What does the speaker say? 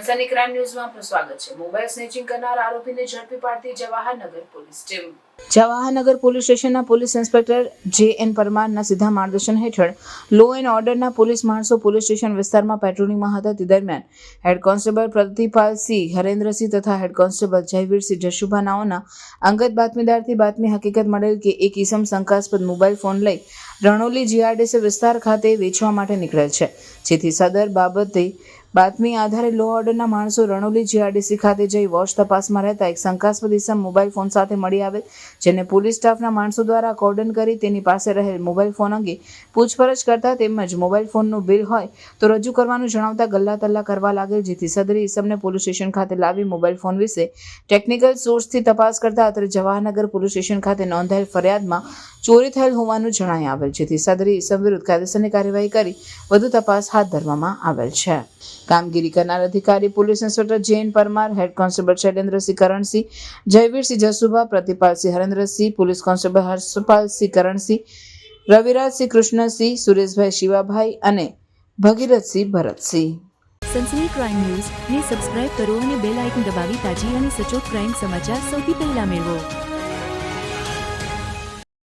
સનસની crime ન્યૂઝમાં આપનું સ્વાગત છે। મોબાઈલ સ્નેચિંગ કરનાર આરોપીને ઝડપી પાડતી Jawahar Nagar police team. Jawahar Nagar police સ્ટેશનના પોલીસ ઇન્સ્પેક્ટર જે.એન. પરમારના સીધા માર્ગદર્શન હેઠળ લો એન્ડ ઓર્ડરના પોલીસ માણસો પોલીસ સ્ટેશન વિસ્તારમાં પેટ્રોલિંગમાં હતા તે દરમિયાન હેડ કોન્સ્ટેબલ પ્રતિપાલસિંહ હરેન્દ્રસિંહ તથા હેડ કોન્સ્ટેબલ જયવીરસિંહ જશુભા નાઓના અંગત બાતમીદારથી બાતમી હકીકત મળેલ કે એક ઈસમ શંકાસ્પદ મોબાઈલ ફોન લઈ રણોલી જીઆરડીસી વિસ્તાર ખાતે વેચવા માટે નીકળેલ છે, જેથી સદર બાબતે બાતમી આધારે લો ઓર્ડરના માણસો રણોલી જીઆરડીસી ખાતે જઈ વોચ તપાસમાં રહેતા એક શંકાસ્પદ ઈસમ મોબાઈલ ફોન સાથે મળી આવેલ, જેને પોલીસ સ્ટાફના માણસો દ્વારા કોર્ડન કરી તેની પાસે રહેલ મોબાઈલ ફોન અંગે પૂછપરછ કરતા તેમજ મોબાઈલ ફોનનું બિલ હોય તો રજૂ કરવાનું જણાવતા ગલ્લા તલ્લા કરવા લાગેલ, જેથી સદરી ઈસમને પોલીસ સ્ટેશન ખાતે લાવી મોબાઈલ ફોન વિશે ટેકનિકલ સોર્સથી તપાસ કરતા અત્રે જવાહરનગર પોલીસ સ્ટેશન ખાતે નોંધાયેલ ફરિયાદમાં ચોરી થયેલ હોવાનું જણાઈ આવેલ, જેથી સદરી ઈસમ વિરુદ્ધ કાયદેસરની કાર્યવાહી કરી વધુ તપાસ હાથ ધરવામાં આવેલ છે। કામગીરી કરનાર અધિકારી police inspector J N. Parmar, head constable Shailendrasinh Karansinh, Jayvirsinh Jasubha, Pratipalsinh Harendrasinh, police constable Harshpalsinh Karansinh, Ravirajsinh Krishnasinh, Sureshbhai Shivabhai અને ભગીરથસિંહ ભરતસિંહ। સનસની ક્રાઇમ ન્યૂઝ ને સબસ્ક્રાઇબ કરો અને બેલ આઇકન દબાવી તાજી અને સચોટ ક્રાઇમ સમાચાર સૌથી પહેલા મેળવો।